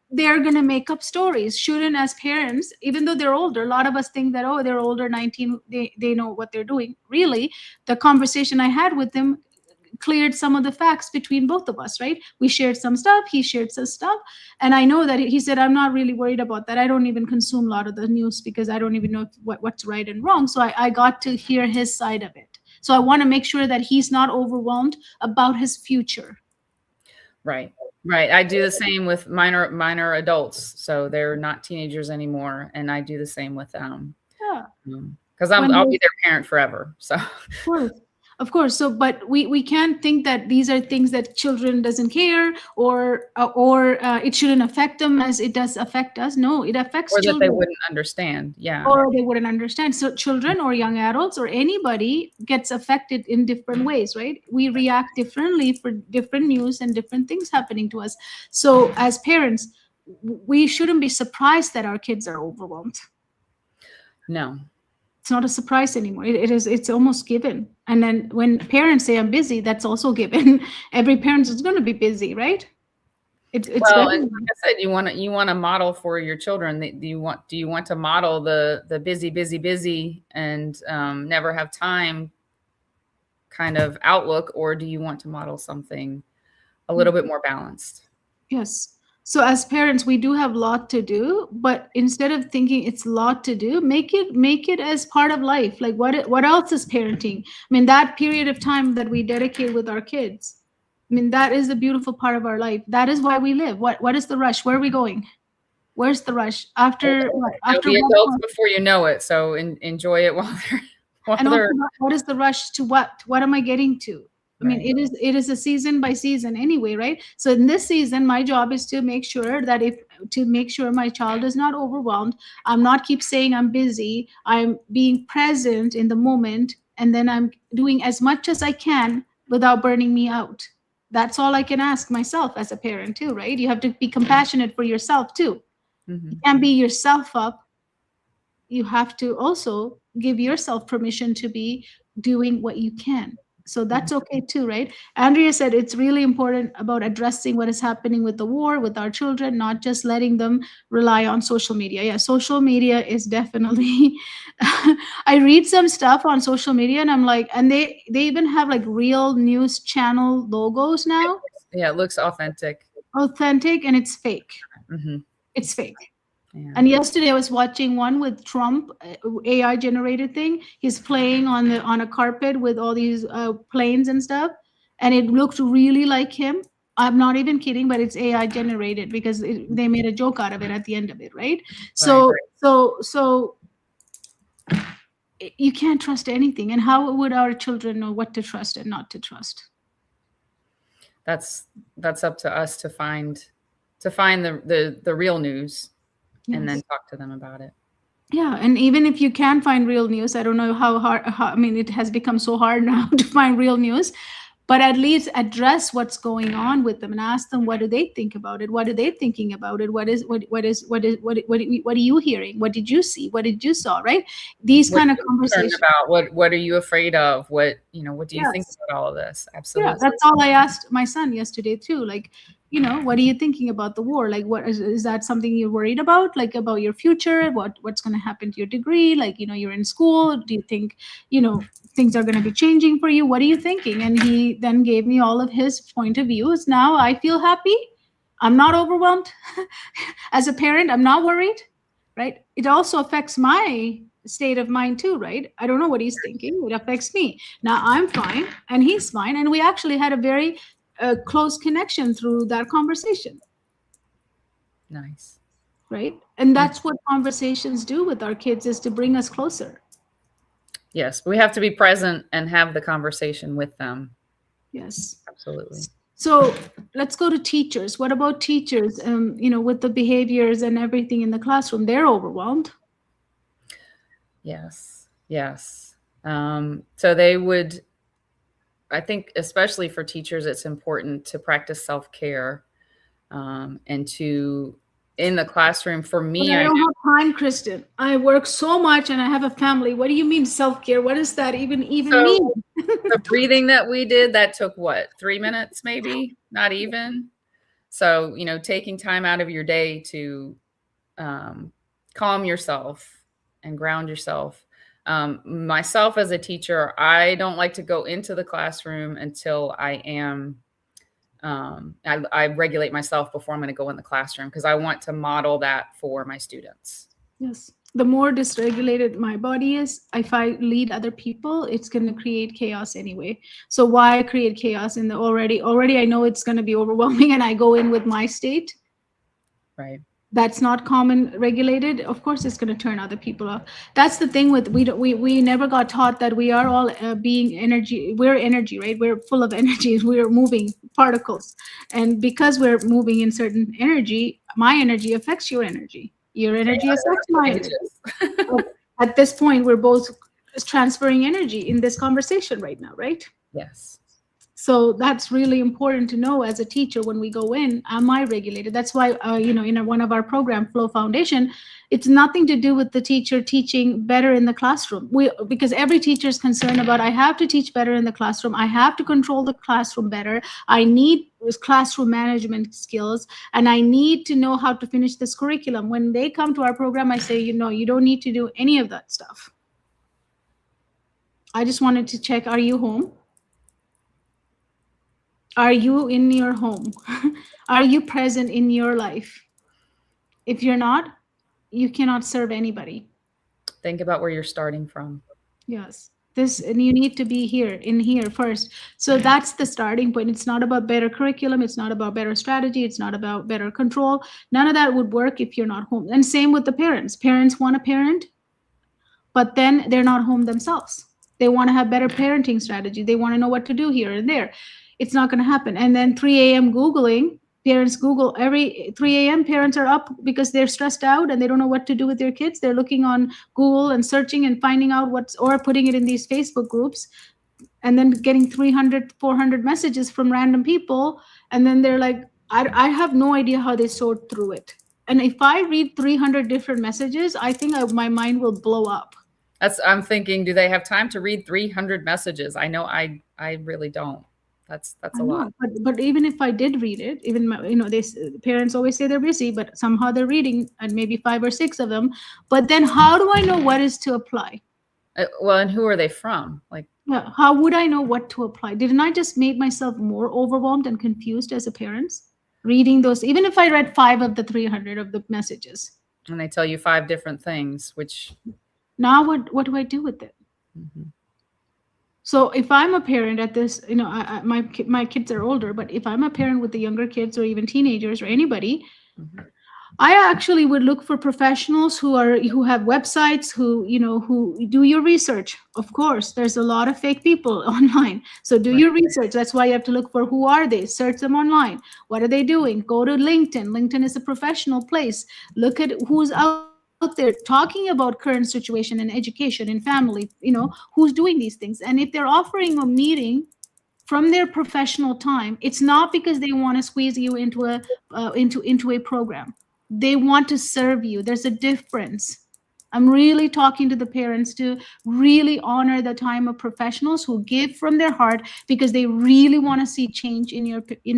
They're going to make up stories. Shouldn't, as parents, even though they're older, a lot of us think that, oh, they're older, 19, they know what they're doing. Really, the conversation I had with them cleared some of the facts between both of us, right? We shared some stuff, he shared some stuff, and I know that he said, I'm not really worried about that. I don't even consume a lot of the news because I don't even know what's right and wrong. So I got to hear his side of it. So I want to make sure that he's not overwhelmed about his future. Right. Right. I do the same with minor adults. So they're not teenagers anymore. And I do the same with them. Yeah. Because I'll be their parent forever. So Of course. So, but we can't think that these are things that children doesn't care, or it shouldn't affect them as it does affect us. No, it affects or that they children. wouldn't understand. Yeah. Or they wouldn't understand. So children or young adults or anybody gets affected in different ways, right? We react differently for different news and different things happening to us. So as parents, we shouldn't be surprised that our kids are overwhelmed. No. It's not a surprise anymore. It's almost given. And then when parents say I'm busy, that's also given. Every parent is going to be busy, right? It's Well, and like I said, you want to model for your children. Do you want to model the busy and never have time kind of outlook, or do you want to model something a little bit more balanced? Yes. So as parents, we do have a lot to do, but instead of thinking it's a lot to do, make it as part of life. Like what else is parenting? I mean, that period of time that we dedicate with our kids. I mean, that is the beautiful part of our life. That is why we live. What is the rush? Where are we going? Where's the rush? After what? They'll After be what? adults before you know it. So enjoy it while And also, they're what is the rush to what? What am I getting to? I mean, right. it is a season by season anyway, right? So in this season, my job is to make sure that to make sure my child is not overwhelmed. I'm not keep saying I'm busy. I'm being present in the moment, and then I'm doing as much as I can without burning me out. That's all I can ask myself as a parent too, right? You have to be compassionate for yourself too. Mm-hmm. You can't beat yourself up. You have to also give yourself permission to be doing what you can. So that's okay too, right? Andrea said it's really important about addressing what is happening with the war with our children, not just letting them rely on social media. Yeah, social media is definitely I read some stuff on social media and I'm like, and they even have like real news channel logos now. Yeah, it looks authentic. Authentic, and it's fake. Mm-hmm. It's fake. Yeah. And yesterday I was watching one with Trump, AI generated thing. He's playing on a carpet with all these planes and stuff. and it looked really like him. I'm not even kidding, but it's AI generated because they made a joke out of it at the end of it, right? Right. So you can't trust anything. And how would our children know what to trust and not to trust? That's up to us to find the real news and then Yes. talk to them about it. Yeah, and even if you can find real news, I don't know how hard. I mean, it has become so hard now to find real news, but at least address what's going on with them and ask them what do they think about it, what are they thinking about it, what are you hearing, what did you see, what did you saw, right? These What kind are of you concerned conversations. about? What are you afraid of? What do you think Yes. about all of this? Yeah, Absolutely. that's all I asked my son yesterday too. Like, what are you thinking about the war? Like, what is that something you're worried about? Like about your future? What's going to happen to your degree? Like, you're in school. Do you think, things are going to be changing for you? What are you thinking? And he then gave me all of his point of views. Now I feel happy. I'm not overwhelmed. As a parent, I'm not worried, right? It also affects my state of mind too, right? I don't know what he's thinking. It affects me. Now I'm fine and he's fine. And we actually had a very close connection through that conversation, Nice. right? And Mm. that's what conversations do with our kids, is to bring us closer. Yes, we have to be present and have the conversation with them. Yes. Absolutely. So let's go to teachers. What about teachers? With the behaviors and everything in the classroom, they're overwhelmed. Yes. Yes. So they would, I think, especially for teachers, it's important to practice self-care, and to, in the classroom, for But me, I I don't know. have time, Kristen. I work so much and I have a family. What do you mean self-care? What does that even mean? So the breathing that we did, that took what, 3 minutes, maybe? Not even. So, taking time out of your day to calm yourself and ground yourself. Myself as a teacher, I don't like to go into the classroom until I regulate myself before I'm going to go in the classroom, because I want to model that for my students. Yes. The more dysregulated my body is, if I lead other people, it's going to create chaos anyway. So why create chaos in the already I know it's going to be overwhelming and I go in with my state Right. that's not common regulated, of course it's going to turn other people off. That's the thing with, we never got taught that we are all being energy. We're energy, right? We're full of energy. We're moving particles, and because we're moving in certain energy, my energy affects your energy affects my energy. But at this point we're both transferring energy in this conversation right now, right? Yes. So that's really important to know as a teacher. When we go in, am I regulated? That's why in one of our program, Flow Foundation, it's nothing to do with the teacher teaching better in the classroom. Because every teacher is concerned about, I have to teach better in the classroom, I have to control the classroom better, I need classroom management skills, and I need to know how to finish this curriculum. When they come to our program, I say, you don't need to do any of that stuff. I just wanted to check, are you home? Are you in your home? Are you present in your life? If you're not, you cannot serve anybody. Think about where you're starting from. Yes. And you need to be in here first. So that's the starting point. It's not about better curriculum. It's not about better strategy. It's not about better control. None of that would work if you're not home. And same with the parents. Parents want a parent, but then they're not home themselves. They want to have better parenting strategy. They want to know what to do here and there. It's not going to happen. And then 3 a.m. Googling, parents Google every 3 a.m. Parents are up because they're stressed out and they don't know what to do with their kids. They're looking on Google and searching and finding out or putting it in these Facebook groups, and then getting 300, 400 messages from random people. And then they're like, I have no idea how they sort through it. And if I read 300 different messages, I think my mind will blow up. I'm thinking, do they have time to read 300 messages? I know I really don't. That's I a lot. know, but even if I did read it, even parents always say they're busy, but somehow they're reading, and maybe 5 or 6 of them. But then, how do I know what is to apply? Well, and who are they from? Like, Yeah, how would I know what to apply? Didn't I just make myself more overwhelmed and confused as a parent reading those? Even if I read 5 of the 300 of the messages, and they tell you 5 different things, which now what do I do with it? Mhm. So if I'm a parent at this, my kids are older, but if I'm a parent with the younger kids or even teenagers or anybody, Mhm. I actually would look for professionals who have websites, who do your research. Of course, there's a lot of fake people online. So do Right. your research. That's why you have to look for who are they? Search them online. What are they doing? Go to LinkedIn. LinkedIn is a professional place. Look at who's out there talking about current situation in education, in family, who's doing these things. And if they're offering a meeting from their professional time, it's not because they want to squeeze you into a program. They want to serve you. There's a difference. I'm really talking to the parents to really honor the time of professionals who give from their heart because they really want to see change in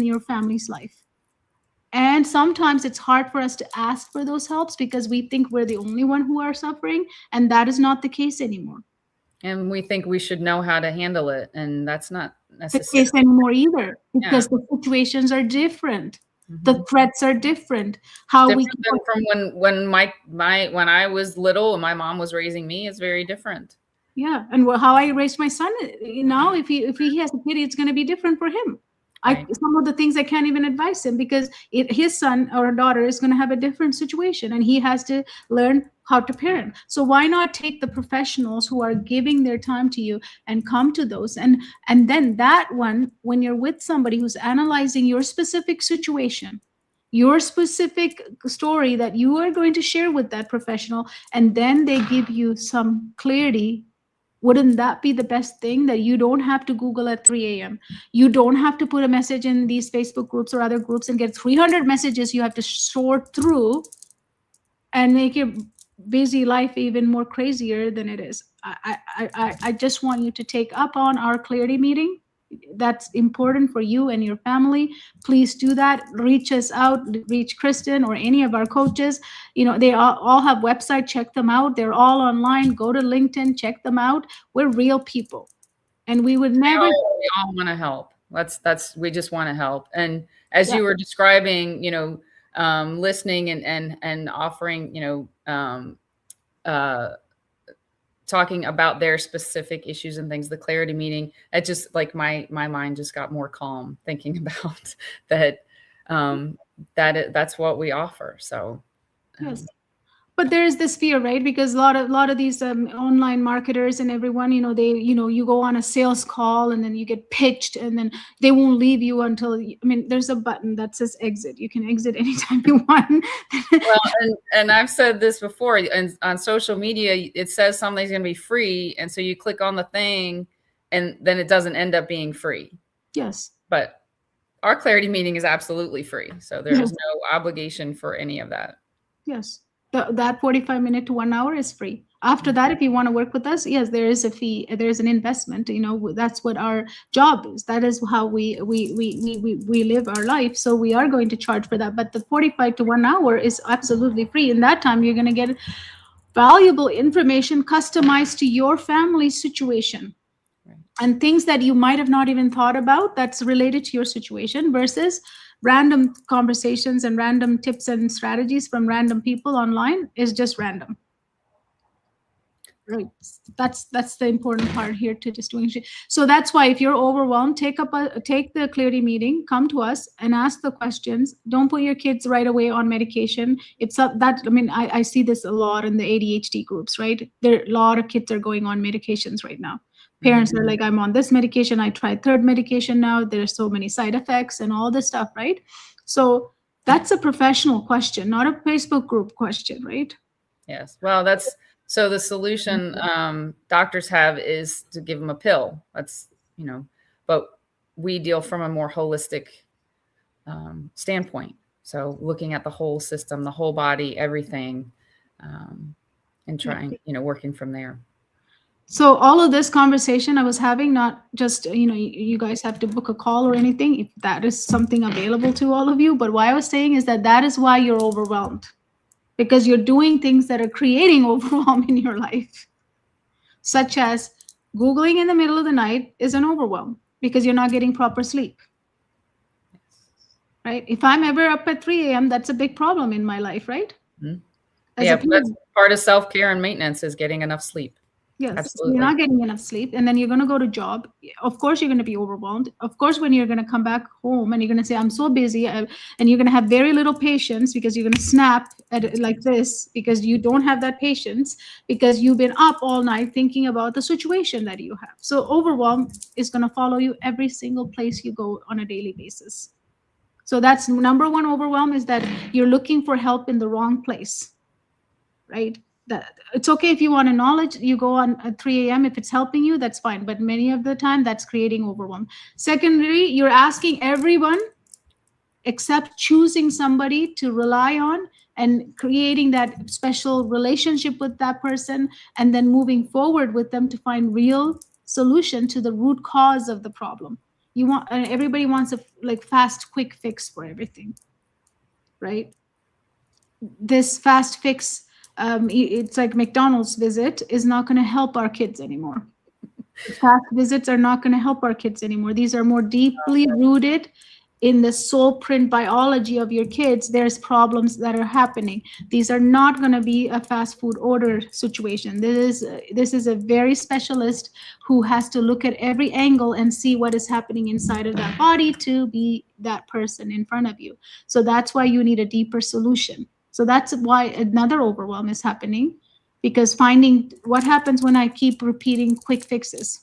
your family's life. And sometimes it's hard for us to ask for those helps because we think we're the only one who are suffering, and that is not the case anymore. And we think we should know how to handle it, and that's not The case necessarily. anymore either Yeah. because the situations are different, the Mhm. threats are different, It's how we different than from when when I was little and my mom was raising me. It's very different. yeah, and how I raised my son, now if he has a kid, it's going to be different for him. I Right. Some of the things I can't even advise him because his son or daughter is going to have a different situation and he has to learn how to parent. So why not take the professionals who are giving their time to you and come to those, and then that one, when you're with somebody who's analyzing your specific situation, your specific story that you are going to share with that professional, and then they give you some clarity. Wouldn't that be the best thing, that you don't have to Google at 3 a.m.? You don't have to put a message in these Facebook groups or other groups and get 300 messages you have to sort through and make your busy life even more crazier than it is. I just want you to take up on our clarity meeting. That's important for you and your family. Please do that. Reach us out, reach Kristen or any of our coaches. They all have website. Check them out. They're all online. Go to LinkedIn, check them out. We're real people. And we would never. We all want to help. That's we just want to help. And as Yeah, you were describing, listening and offering, uh, talking about their specific issues and things, the clarity meeting, it just like my mind just got more calm thinking about that. That's what we offer. So, yes. um, But there is this fear, right? Because a lot of these online marketers and everyone, you go on a sales call and then you get pitched and then they won't leave you until, there's a button that says exit. You can exit anytime you want. well, and I've said this before, and on social media, it says something's going to be free, and so you click on the thing, and then it doesn't end up being free. Yes. But our clarity meeting is absolutely free, so there is Yes. no obligation for any of that. Yes. That 45 minute to 1 hour is free. After that, if you want to work with us, yes, there is a fee. There is an investment. That's what our job is. That is how we live our life. So we are going to charge for that. But the 45 to 1 hour is absolutely free. In that time, you're going to get valuable information customized to your family situation Right. and things that you might have not even thought about that's related to your situation versus random conversations and random tips and strategies from random people online is just random, right? That's the important part here to distinguish. So that's why if you're overwhelmed, take the clarity meeting, come to us and ask the questions. Don't put your kids right away on medication. I see this a lot in the ADHD groups, right? There a lot of kids are going on medications right now. Parents are like, I'm on this medication, I tried third medication now, there's so many side effects and all this stuff, right? So that's a professional question, not a Facebook group question, right? Yes. Well, that's so the solution doctors have is to give them a pill. But we deal from a more holistic standpoint. So looking at the whole system, the whole body, everything, and Yeah. trying, working from there. So all of this conversation I was having, not just, you guys have to book a call or anything, if that is something available to all of you. But what I was saying is that is why you're overwhelmed, because you're doing things that are creating overwhelm in your life, such as Googling in the middle of the night is an overwhelm because you're not getting proper sleep, right? If I'm ever up at 3 a.m., that's a big problem in my life, right? Mhm. As a Yeah, that's parent. part of self care and maintenance is getting enough sleep. Yes, so you're Absolutely. not getting enough sleep, and then you're going to go to job. Of course, you're going to be overwhelmed. Of course, when you're going to come back home and you're going to say, "I'm so busy," and you're going to have very little patience because you're going to snap at it like this because you don't have that patience because you've been up all night thinking about the situation that you have. So overwhelm is going to follow you every single place you go on a daily basis. So that's number one overwhelm, is that you're looking for help in the wrong place, right? That it's okay if you want a knowledge, you go on at 3 a.m. If it's helping you, that's fine. But many of the time, that's creating overwhelm. Secondly, you're asking everyone except choosing somebody to rely on and creating that special relationship with that person, and then moving forward with them to find real solution to the root cause of the problem. You want, everybody wants a like fast, quick fix for everything, right? This fast fix, it's like McDonald's visit is not going to help our kids anymore. Fast visits are not going to help our kids anymore. These are more deeply rooted in the soul print biology of your kids. There's problems that are happening. These are not going to be a fast food order situation. This is a very specialist who has to look at every angle and see what is happening inside of that body to be that person in front of you. So that's why you need a deeper solution. So that's why another overwhelm is happening, because finding what happens when I keep repeating quick fixes.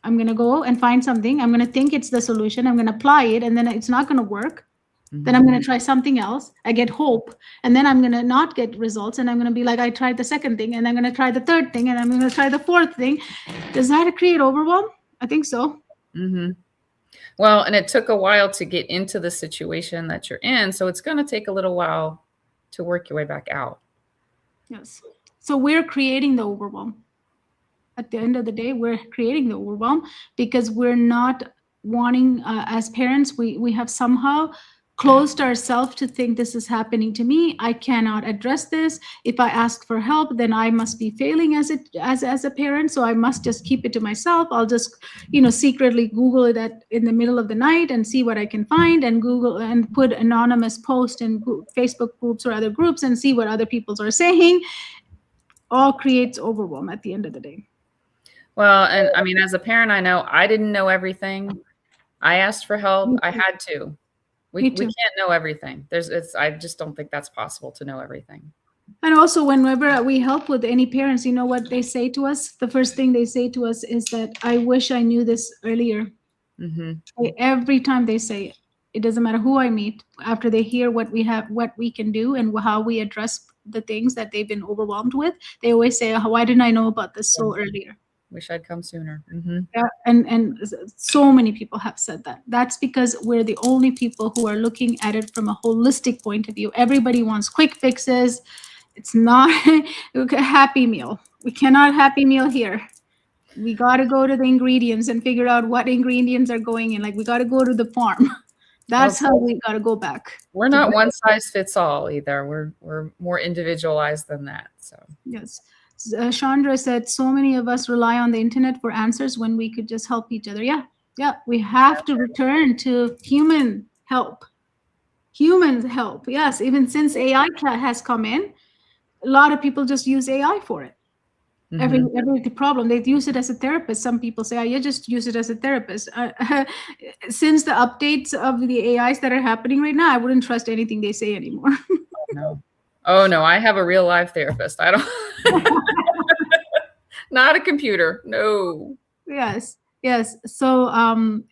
I'm going to go and find something. I'm going to think it's the solution. I'm going to apply it, and then it's not going to work. Then I'm going to try something else. I get hope, and then I'm going to not get results. And I'm going to be like, I tried the second thing, and I'm going to try the third thing, and I'm going to try the fourth thing. Does that create overwhelm? I think so. Mm-hmm. Well, and it took a while to get into the situation that you're in. So it's going to take a little while to work your way back out. Yes. So we're creating the overwhelm. At the end of the day, we're creating the overwhelm because we're not wanting, as parents, we have somehow closed ourselves to think this is happening to me. I cannot address this. If I ask for help, then I must be failing as a parent. So I must just keep it to myself. I'll just, secretly Google it in the middle of the night and see what I can find, and Google and put anonymous posts in Facebook groups or other groups and see what other people are saying. All creates overwhelm at the end of the day. Well, and I mean, as a parent, I know I didn't know everything. I asked for help. I had to. We can't know everything. I just don't think that's possible to know everything. And also, whenever we help with any parents, you know what they say to us? The first thing they say to us is that, I wish I knew this earlier. Mm-hmm. Every time they say it doesn't matter who I meet, after they hear what we can do and how we address the things that they've been overwhelmed with, they always say, why didn't I know about this so earlier? Wish I'd come sooner. Mm-hmm. Yeah, and so many people have said that. That's because we're the only people who are looking at it from a holistic point of view. Everybody wants quick fixes. It's not a happy meal. We cannot happy meal here. We got to go to the ingredients and figure out what ingredients are going in. Like, we got to go to the farm. That's how we got to go back. We're not one size fits all either. We're more individualized than that. So yes. Chandra said, so many of us rely on the internet for answers when we could just help each other. Yeah. We have to return to human help. Human help. Yes. Even since AI has come in, a lot of people just use AI for it. Mm-hmm. Every problem, they use it as a therapist. Some people say, you just use it as a therapist. Since the updates of the AIs that are happening right now, I wouldn't trust anything they say anymore. No. Oh no, I have a real live therapist. I don't. Not a computer. No. Yes. So,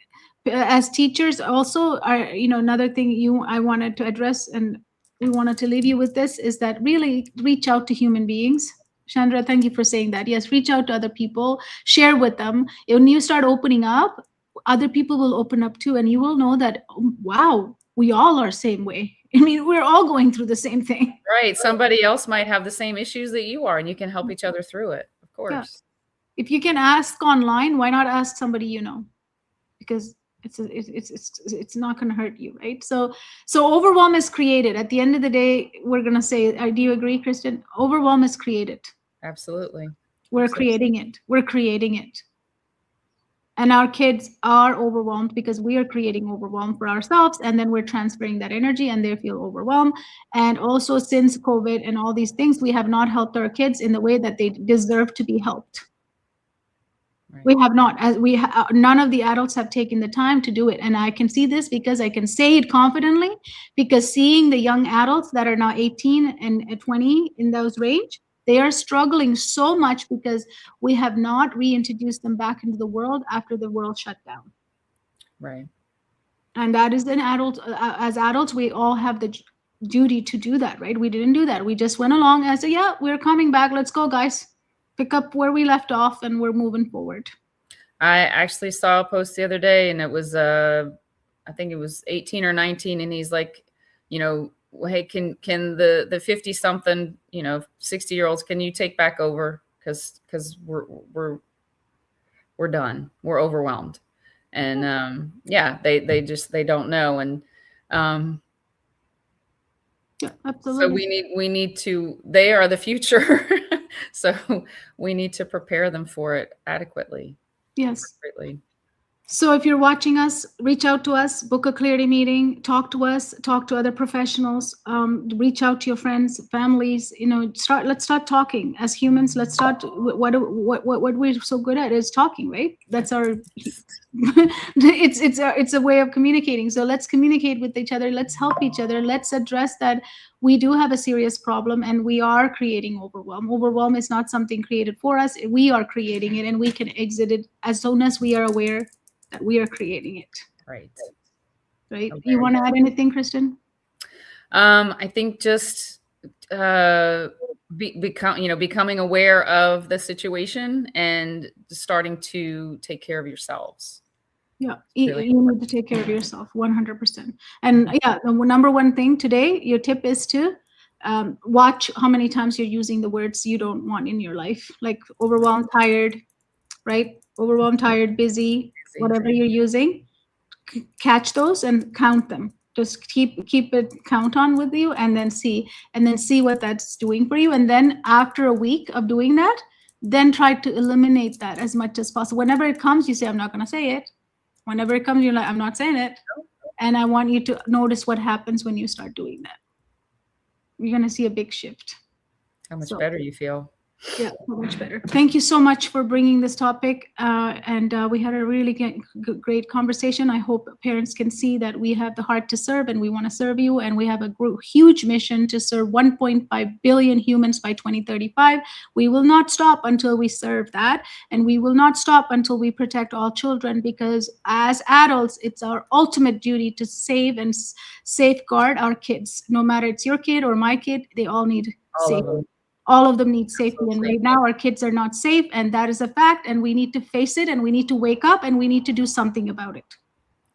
as teachers, also, are another thing I wanted to address, and we wanted to leave you with this, is that really reach out to human beings. Chandra, thank you for saying that. Yes, reach out to other people, share with them. When you start opening up, other people will open up too, and you will know that, wow, we all are same way. I mean, we're all going through the same thing. Right. Somebody else might have the same issues that you are, and you can help each other through it. Of course. Yeah. If you can ask online, why not ask somebody you know? Because it's not going to hurt you, right? So overwhelm is created. At the end of the day, we're going to say, do you agree, Kristen? Overwhelm is created. Absolutely. We're creating it. And our kids are overwhelmed because we are creating overwhelm for ourselves, and then we're transferring that energy and they feel overwhelmed. And also, since COVID and all these things, we have not helped our kids in the way that they deserve to be helped. Right. We have not, as none of the adults have taken the time to do it. And I can see this because I can say it confidently, because seeing the young adults that are now 18 and 20 in those range, they are struggling so much because we have not reintroduced them back into the world after the world shut down. Right. And that is an adult, as adults, we all have the duty to do that, right? We didn't do that. We just went along as a, yeah, we're coming back. Let's go, guys. Pick up where we left off and we're moving forward. I actually saw a post the other day, and it was I think it was 18 or 19, and he's like, you know, hey, can the 50 something, you know, 60-year-olds, can you take back over, because we're done, we're overwhelmed. And yeah, they don't know. And yeah, absolutely. so we need to, they are the future. So we need to prepare them for it adequately. Yes. Greatly. So if you're watching us, reach out to us, book a clarity meeting, talk to us, talk to other professionals, reach out to your friends, families, you know, let's start talking as humans. Let's start, what we're so good at is talking, right? That's our, it's a way of communicating. So let's communicate with each other. Let's help each other. Let's address that we do have a serious problem and we are creating overwhelm. Overwhelm is not something created for us. We are creating it, and we can exit it as soon as we are aware that we are creating it. Right. Right. You want to add anything, Kristen? I think just becoming aware of the situation and starting to take care of yourselves. Yeah, you need to take care of yourself 100%. And yeah, the number one thing today, your tip is to watch how many times you're using the words you don't want in your life, like overwhelmed, tired, right? Overwhelmed, tired, busy, whatever you're using. Catch those and count them. Just keep it count on with you, and then see what that's doing for you. And then after a week of doing that, then try to eliminate that as much as possible. Whenever it comes, you say, I'm not going to say it. Whenever it comes, you're like, I'm not saying it. And I want you to notice what happens when you start doing that. You're going to see a big shift. How much better you feel. Yeah, much better. Thank you so much for bringing this topic. And we had a really great conversation. I hope parents can see that we have the heart to serve, and we want to serve you. And we have a huge mission to serve 1.5 billion humans by 2035. We will not stop until we serve that. And we will not stop until we protect all children, because as adults, it's our ultimate duty to save and safeguard our kids. No matter it's your kid or my kid, they all need safety. All of them need safety. And right now our kids are not safe, and that is a fact, and we need to face it, and we need to wake up, and we need to do something about it.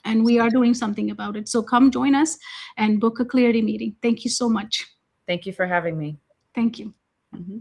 And we are doing something about it. So come join us and book a clarity meeting. Thank you so much. Thank you for having me. Thank you. Mm-hmm.